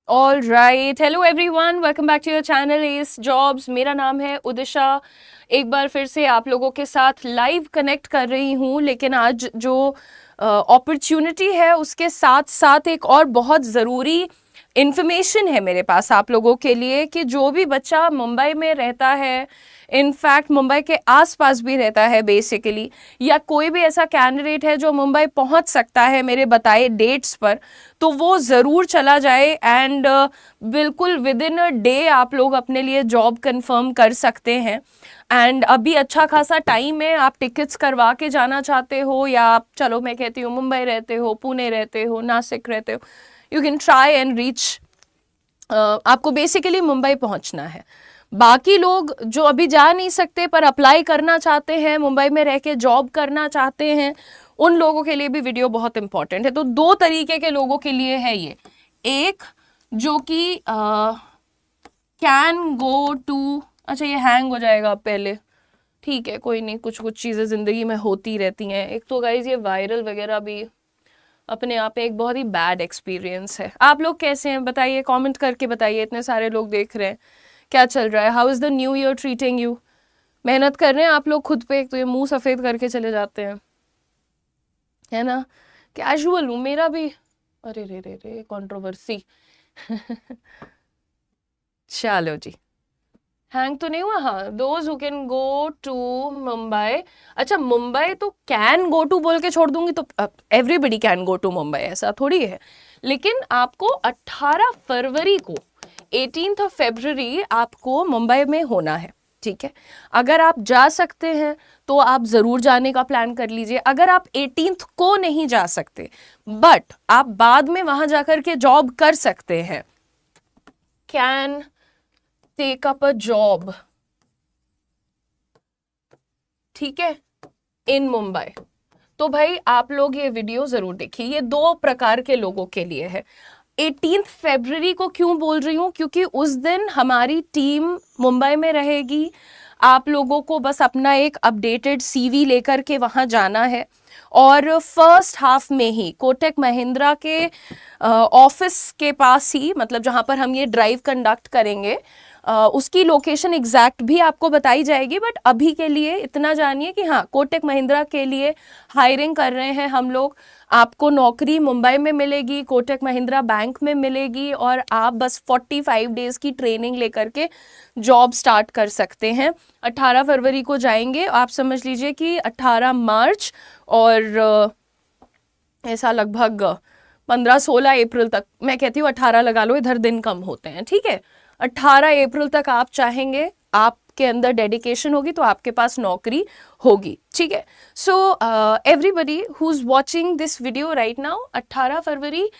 All right, hello everyone, welcome back to your channel S jobs. मेरा नाम है उदिशा। एक बार फिर से आप लोगों के साथ लाइव कनेक्ट कर रही हूँ, लेकिन आज जो अपॉर्चुनिटी है उसके साथ साथ एक और बहुत ज़रूरी इन्फॉर्मेशन है मेरे पास आप लोगों के लिए कि जो भी बच्चा मुंबई में रहता है, इनफैक्ट मुंबई के आसपास भी रहता है बेसिकली, या कोई भी ऐसा कैंडिडेट है जो मुंबई पहुंच सकता है मेरे बताए डेट्स पर, तो वो ज़रूर चला जाए एंड बिल्कुल विद इन अ डे आप लोग अपने लिए जॉब कंफर्म कर सकते हैं। एंड अभी अच्छा खासा टाइम है, आप टिकट्स करवा के जाना चाहते हो या आप, चलो मैं कहती हूँ, मुंबई रहते हो, पुणे रहते हो, नासिक रहते हो, you can try and reach. आपको बेसिकली मुंबई पहुंचना है। बाकी लोग जो अभी जा नहीं सकते पर अप्लाई करना चाहते हैं, मुंबई में रह के जॉब करना चाहते हैं, उन लोगों के लिए भी वीडियो बहुत इंपॉर्टेंट है। तो दो तरीके के लोगों के लिए है ये। एक जो कि कैन गो टू, अच्छा ये हैंग हो जाएगा पहले, ठीक है कोई नहीं, कुछ कुछ चीज़ें ज़िंदगी में होती रहती हैं। एक तो गाइज ये वायरल वगैरह भी अपने आप में एक बहुत ही बैड एक्सपीरियंस है। आप लोग कैसे हैं बताइए, कमेंट करके बताइए, इतने सारे लोग देख रहे हैं, क्या चल रहा है? How is the new year treating you? मेहनत कर रहे हैं आप लोग खुद पे? एक तो ये मुंह सफ़ेद करके चले जाते हैं, है ना? कैजुअल हूँ, मेरा भी, अरे रे रे रे, कंट्रोवर्सी। चलो जी, हैंग तो नहीं हुआ? हाँ, those who can go to Mumbai. अच्छा, मुंबई तो कैन गो टू बोल के छोड़ दूंगी तो everybody can go to Mumbai, ऐसा थोड़ी है। लेकिन आपको 18 फरवरी को, 18th ऑफ फेब्रवरी आपको मुंबई में होना है, ठीक है? अगर आप जा सकते हैं तो आप ज़रूर जाने का प्लान कर लीजिए। अगर आप 18th को नहीं जा सकते बट आप बाद में वहां जाकर के जॉब कर सकते हैं, can take up a job, ठीक है, इन मुंबई, तो भाई आप लोग ये वीडियो जरूर देखिए। ये दो प्रकार के लोगों के लिए है। 18th फरवरी को क्यों बोल रही हूँ? क्योंकि उस दिन हमारी टीम मुंबई में रहेगी। आप लोगों को बस अपना एक अपडेटेड सीवी लेकर के वहाँ जाना है और फर्स्ट हाफ में ही कोटक महिंद्रा के ऑफिस के पास ही, मतलब जहाँ पर हम ये ड्राइव कंडक्ट करेंगे, उसकी लोकेशन एग्जैक्ट भी आपको बताई जाएगी। बट अभी के लिए इतना जानिए कि हाँ, कोटक महिंद्रा के लिए हायरिंग कर रहे हैं हम लोग। आपको नौकरी मुंबई में मिलेगी, कोटक महिंद्रा बैंक में मिलेगी, और आप बस 45 डेज की ट्रेनिंग लेकर के जॉब स्टार्ट कर सकते हैं। 18 फरवरी को जाएंगे, आप समझ लीजिए कि 18 मार्च और ऐसा लगभग 15-16 अप्रैल तक, मैं कहती हूँ 18 लगा लो, इधर दिन कम होते हैं, ठीक है? 18 अप्रैल तक आप चाहेंगे, आपके अंदर डेडिकेशन होगी तो आपके पास नौकरी होगी, ठीक है? So everybody who is watching this video right now, 18 फरवरी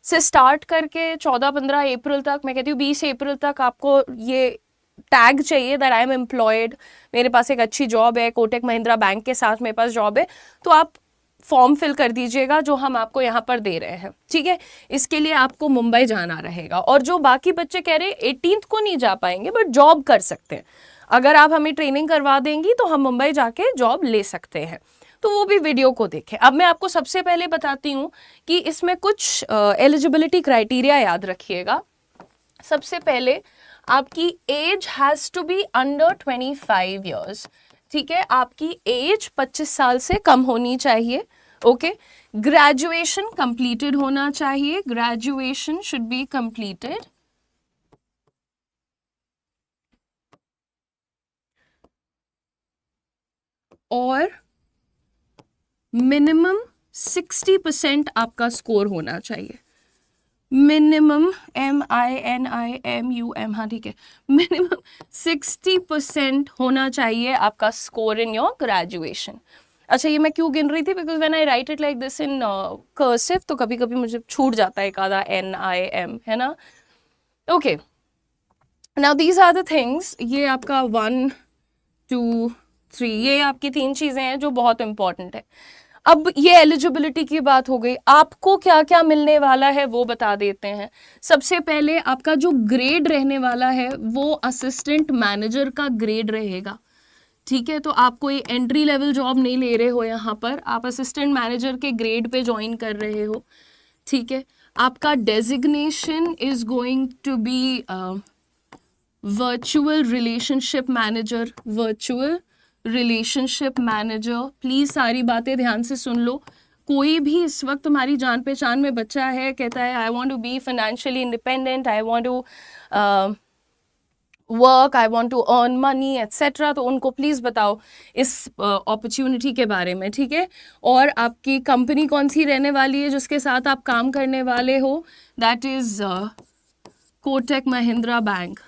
से स्टार्ट करके 14-15 अप्रैल तक, मैं कहती हूँ 20 अप्रैल तक आपको ये टैग चाहिए दैट आई एम एम्प्लॉयड, मेरे पास एक अच्छी जॉब है, कोटक महिंद्रा बैंक के साथ मेरे पास जॉब है, तो आप फॉर्म फिल कर दीजिएगा जो हम आपको यहाँ पर दे रहे हैं, ठीक है? इसके लिए आपको मुंबई जाना रहेगा। और जो बाकी बच्चे कह रहे हैं 18th को नहीं जा पाएंगे बट जॉब कर सकते हैं, अगर आप हमें ट्रेनिंग करवा देंगी तो हम मुंबई जाके जॉब ले सकते हैं, तो वो भी वीडियो को देखें। अब मैं आपको सबसे पहले बताती हूँ कि इसमें कुछ एलिजिबिलिटी क्राइटेरिया याद रखिएगा। सबसे पहले आपकी age has to be under 25 years, ठीक है? आपकी एज 25 साल से कम होनी चाहिए, ओके? ग्रेजुएशन कंप्लीटेड होना चाहिए, ग्रेजुएशन शुड बी कंप्लीटेड, और मिनिमम 60% आपका स्कोर होना चाहिए। मिनिमम MINIMUM, हाँ ठीक है, मिनिमम 60% होना चाहिए आपका स्कोर इन योर ग्रेजुएशन। अच्छा, ये मैं क्यों गिन रही थी? Because when I right it like this in cursive तो कभी कभी मुझे छूट जाता है एक आधा NIM, है ना? Okay, now these are the things. ये आपका 1 2 3, ये आपकी 3 चीजें हैं जो बहुत इंपॉर्टेंट है। अब ये एलिजिबिलिटी की बात हो गई, आपको क्या क्या मिलने वाला है वो बता देते हैं। सबसे पहले आपका जो ग्रेड रहने वाला है वो असिस्टेंट मैनेजर का ग्रेड रहेगा, ठीक है, तो आप कोई एंट्री लेवल जॉब नहीं ले रहे हो यहाँ पर, आप असिस्टेंट मैनेजर के ग्रेड पे ज्वाइन कर रहे हो। ठीक है, आपका designation is going to be virtual relationship manager. Virtual relationship manager, please सारी बातें ध्यान से सुन लो। कोई भी इस वक्त तुम्हारी जान पहचान में बच्चा है, कहता है I want to be financially independent, I want to work, I want to earn money etcetera, तो उनको प्लीज़ बताओ इस अपॉर्चुनिटी के बारे में। ठीक है, और आपकी कंपनी कौन सी रहने वाली है जिसके साथ आप काम करने वाले हो, that is Kotak Mahindra bank.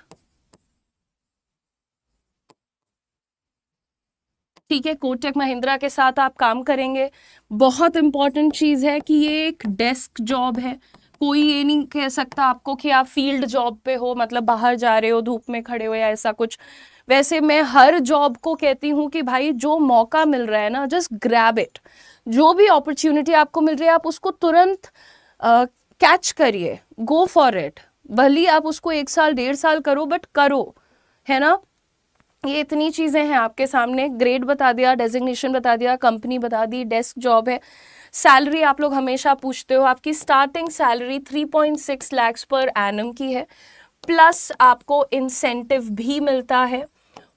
ठीक है, कोटक महिंद्रा के साथ आप काम करेंगे। बहुत इंपॉर्टेंट चीज़ है कि ये एक डेस्क जॉब है। कोई ये नहीं कह सकता आपको कि आप फील्ड जॉब पे हो, मतलब बाहर जा रहे हो, धूप में खड़े हो या ऐसा कुछ। वैसे मैं हर जॉब को कहती हूँ कि भाई जो मौका मिल रहा है ना, जस्ट ग्रैब इट। जो भी अपॉर्चुनिटी आपको मिल रही है आप उसको तुरंत कैच करिए, गो फॉर इट। भले आप उसको 1 साल 1.5 साल करो, बट करो, है ना। ये इतनी चीज़ें हैं आपके सामने, ग्रेड बता दिया, डेजिग्नेशन बता दिया, कंपनी बता दी, डेस्क जॉब है। सैलरी आप लोग हमेशा पूछते हो, आपकी starting salary 3.6 lakh per annum की है, प्लस आपको इंसेंटिव भी मिलता है।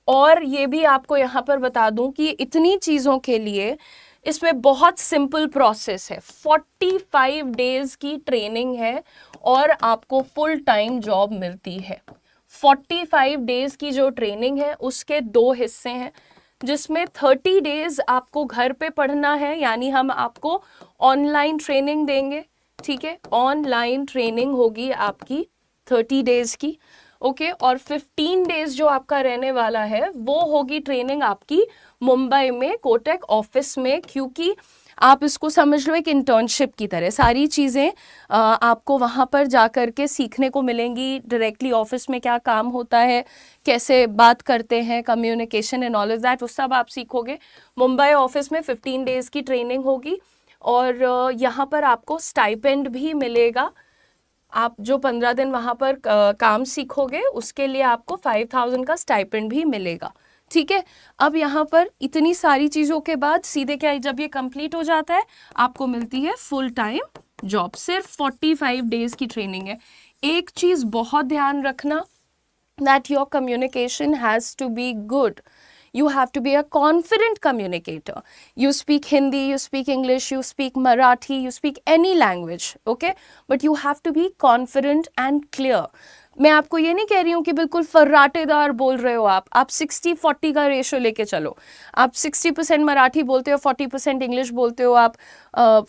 और ये भी आपको यहाँ पर बता दूं कि इतनी चीज़ों के लिए इसमें बहुत सिंपल प्रोसेस है। 45 डेज की ट्रेनिंग है और आपको फुल टाइम जॉब मिलती है। 45 डेज की जो ट्रेनिंग है उसके 2 हिस्से हैं, जिसमें 30 डेज आपको घर पे पढ़ना है, यानी हम आपको ऑनलाइन ट्रेनिंग देंगे। ठीक है, ऑनलाइन ट्रेनिंग होगी आपकी 30 डेज की। ओके, और 15 डेज जो आपका रहने वाला है वो होगी ट्रेनिंग आपकी मुंबई में कोटक ऑफिस में, क्योंकि आप इसको समझ लो एक इंटर्नशिप की तरह। सारी चीज़ें आपको वहाँ पर जा कर के सीखने को मिलेंगी, डायरेक्टली ऑफिस में क्या काम होता है, कैसे बात करते हैं, communication and all of that, वो सब आप सीखोगे। मुंबई ऑफिस में 15 डेज की ट्रेनिंग होगी और यहाँ पर आपको स्टाइपेंड भी मिलेगा। आप जो 15 दिन वहाँ पर काम सीखोगे उसके लिए आपको 5,000 का स्टाइपेंड भी मिलेगा। ठीक है, अब यहाँ पर इतनी सारी चीज़ों के बाद सीधे क्या, जब ये कंप्लीट हो जाता है आपको मिलती है फुल टाइम जॉब। सिर्फ 45 डेज की ट्रेनिंग है। एक चीज़ बहुत ध्यान रखना, that your communication has to be good. You have to be a confident communicator. You speak Hindi, you speak English, you speak Marathi, you speak any language, okay? But you have to be confident and clear. मैं आपको ये नहीं कह रही हूँ कि बिल्कुल फर्राटेदार बोल रहे हो आप 60-40 का रेशो लेके चलो। आप 60% मराठी बोलते हो, 40% इंग्लिश बोलते हो, आप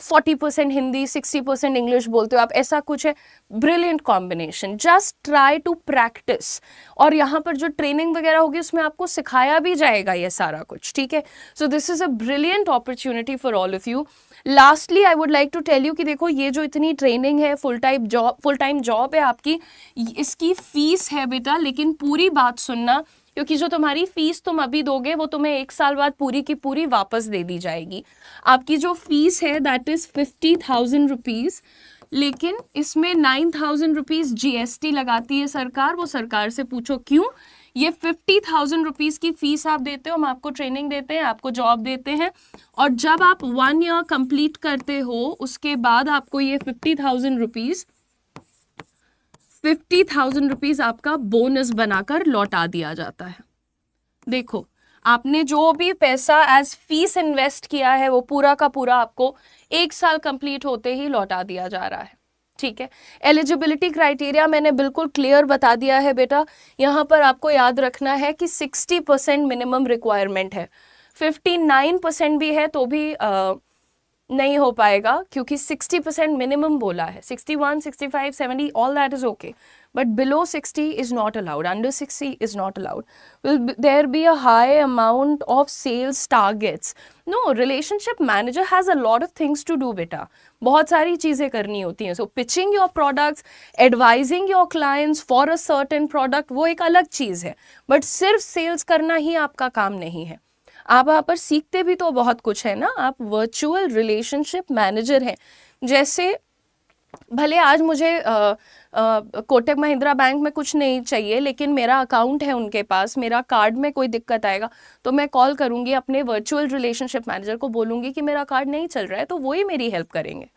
40% हिंदी, 60% इंग्लिश बोलते हो आप, ऐसा कुछ है। Brilliant combination, just try to practice. और यहाँ पर जो ट्रेनिंग वगैरह होगी उसमें आपको सिखाया भी जाएगा ये सारा कुछ। ठीक है, so this is a brilliant opportunity for all of you. Lastly I would like to tell you कि देखो ये जो इतनी ट्रेनिंग है, फुल टाइम जॉब है आपकी, इसकी फीस है बेटा, लेकिन पूरी बात सुनना, क्योंकि जो तुम्हारी फीस तुम अभी दोगे वो तुम्हें 1 साल बाद पूरी की पूरी वापस दे दी जाएगी। आपकी जो फीस है दैट इज 50,000 रुपीज़, लेकिन इसमें 9,000 रुपीज़ GST लगाती है सरकार। वो सरकार से पूछो क्यों। ये 50,000 रुपीज़ की फीस आप देते हो, हम आपको ट्रेनिंग देते हैं, आपको जॉब देते हैं, और जब आप 1 ईयर कंप्लीट करते हो उसके बाद आपको ये 50,000 रुपीज़ आपका बोनस बनाकर लौटा दिया जाता है। देखो, आपने जो भी पैसा एज फीस इन्वेस्ट किया है वो पूरा का पूरा आपको 1 साल कंप्लीट होते ही लौटा दिया जा रहा है। ठीक है, एलिजिबिलिटी क्राइटेरिया मैंने बिल्कुल क्लियर बता दिया है बेटा। यहाँ पर आपको याद रखना है कि 60% मिनिमम रिक्वायरमेंट है, 59% भी है तो भी नहीं हो पाएगा, क्योंकि 60% मिनिमम बोला है। 61, 65, 70 all that is okay, but below 60 is not allowed, under 60 is not allowed. Will there be a high amount of sales targets? No, relationship manager has a lot of things to do beta, बहुत सारी चीज़ें करनी होती हैं। So pitching your products, advising your clients for a certain product, वो एक अलग चीज़ है, but सिर्फ सेल्स करना ही आपका काम नहीं है। आप वहाँ पर सीखते भी तो बहुत कुछ है ना। आप वर्चुअल रिलेशनशिप मैनेजर हैं। जैसे भले आज मुझे कोटक महिंद्रा बैंक में कुछ नहीं चाहिए लेकिन मेरा अकाउंट है उनके पास, मेरा कार्ड में कोई दिक्कत आएगा तो मैं कॉल करूँगी अपने वर्चुअल रिलेशनशिप मैनेजर को, बोलूँगी कि मेरा कार्ड नहीं चल रहा है, तो वही मेरी हेल्प करेंगे,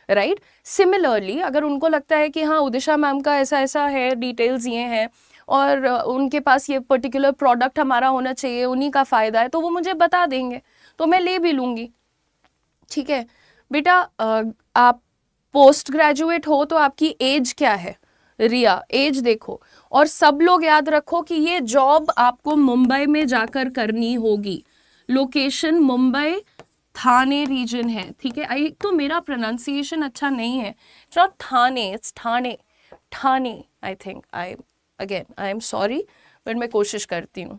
राइट। सिमिलरली अगर उनको लगता है कि हाँ उदिशा मैम का ऐसा ऐसा है, डिटेल्स ये हैं और उनके पास ये पर्टिकुलर प्रोडक्ट हमारा होना चाहिए, उन्हीं का फ़ायदा है, तो वो मुझे बता देंगे, तो मैं ले भी लूँगी, ठीक है। बेटा आप पोस्ट ग्रेजुएट हो तो आपकी एज क्या है, रिया एज देखो, और सब लोग याद रखो कि ये जॉब आपको मुंबई में जाकर करनी होगी। लोकेशन मुंबई थाने रीजन है, ठीक है। एक तो मेरा प्रोनाउंसिएशन अच्छा नहीं है, it's not Thane, it's Thane, Thane I think, I am sorry but मैं कोशिश करती हूँ,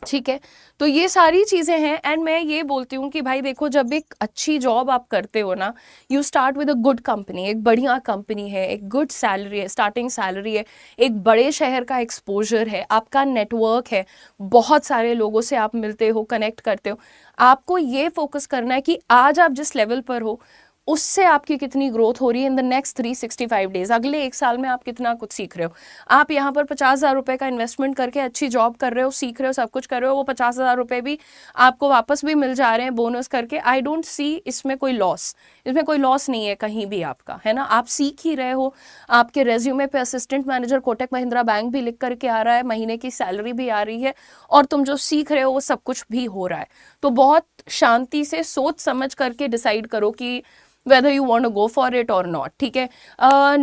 ठीक है। तो ये सारी चीज़ें हैं एंड मैं ये बोलती हूँ कि भाई देखो जब एक अच्छी जॉब आप करते हो ना, you start with a good company, एक बढ़िया कंपनी है, एक गुड सैलरी है, स्टार्टिंग सैलरी है, एक बड़े शहर का एक्सपोजर है, आपका नेटवर्क है, बहुत सारे लोगों से आप मिलते हो, कनेक्ट करते हो। आपको ये फोकस करना है कि आज आप जिस लेवल पर हो उससे आपकी कितनी ग्रोथ हो रही है इन द नेक्स्ट 365 डेज, अगले एक साल में आप कितना कुछ सीख रहे हो। आप यहाँ पर 50,000 रुपये का इन्वेस्टमेंट करके अच्छी जॉब कर रहे हो, सीख रहे हो, सब कुछ कर रहे हो, वो 50,000 रुपये भी आपको वापस भी मिल जा रहे हैं बोनस करके। आई डोंट सी इसमें कोई लॉस, इसमें कोई लॉस नहीं है कहीं भी आपका, है ना। आप सीख ही रहे हो, आपके रेज्यूमे पे assistant manager Kotak Mahindra bank भी लिख करके आ रहा है, महीने की सैलरी भी आ रही है, और तुम जो सीख रहे हो वो सब कुछ भी हो रहा है। तो बहुत शांति से सोच समझ करके डिसाइड करो कि whether you want to go for it or not, ठीक है।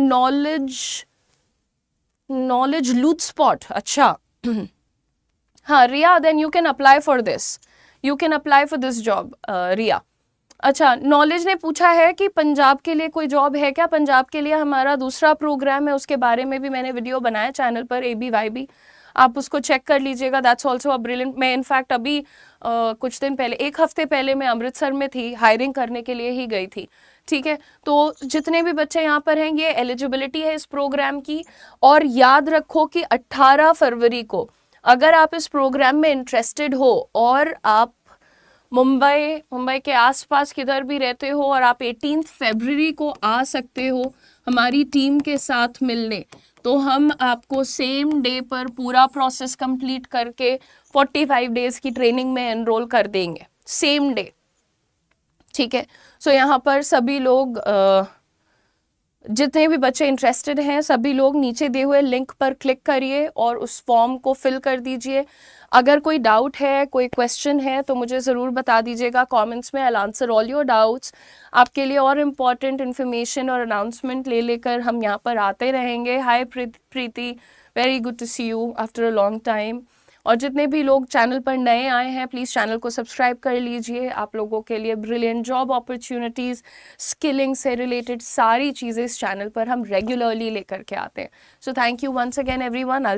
knowledge loot spot, अच्छा हाँ रिया, then you can apply for this, you can apply for this job, रिया। अच्छा, नॉलेज ने पूछा है कि पंजाब के लिए कोई जॉब है क्या। पंजाब के लिए हमारा दूसरा प्रोग्राम है, उसके बारे में भी मैंने वीडियो बनाया चैनल पर, ABYB, आप उसको चेक कर लीजिएगा। That's also a brilliant. मैं इनफैक्ट अभी कुछ दिन पहले, एक हफ्ते पहले मैं अमृतसर में थी, हायरिंग करने के लिए ही गई थी, ठीक है। तो जितने भी बच्चे यहाँ पर हैं, ये एलिजिबिलिटी है इस प्रोग्राम की। और याद रखो कि 18 फरवरी को अगर आप इस प्रोग्राम में इंटरेस्टेड हो और आप मुंबई के आसपास किधर भी रहते हो और आप 18 फरवरी को आ सकते हो हमारी टीम के साथ मिलने, तो हम आपको सेम डे पर पूरा प्रोसेस कंप्लीट करके 45 डेज की ट्रेनिंग में एनरोल कर देंगे, सेम डे, ठीक है। सो यहाँ पर सभी लोग जितने भी बच्चे इंटरेस्टेड हैं, सभी लोग नीचे दिए हुए लिंक पर क्लिक करिए और उस फॉर्म को फिल कर दीजिए। अगर कोई डाउट है, कोई क्वेश्चन है तो मुझे ज़रूर बता दीजिएगा कमेंट्स में। I will answer all your doubts. आपके लिए और इम्पॉर्टेंट इन्फॉर्मेशन और अनाउंसमेंट ले लेकर हम यहाँ पर आते रहेंगे। Hi Preeti, very good to see you after a long time. और जितने भी लोग चैनल पर नए आए हैं, प्लीज़ चैनल को सब्सक्राइब कर लीजिए। आप लोगों के लिए ब्रिलियंट जॉब अपॉर्चुनिटीज़, स्किलिंग से रिलेटेड सारी चीज़ें इस चैनल पर हम रेगुलरली लेकर के आते हैं। So thank you once again everyone.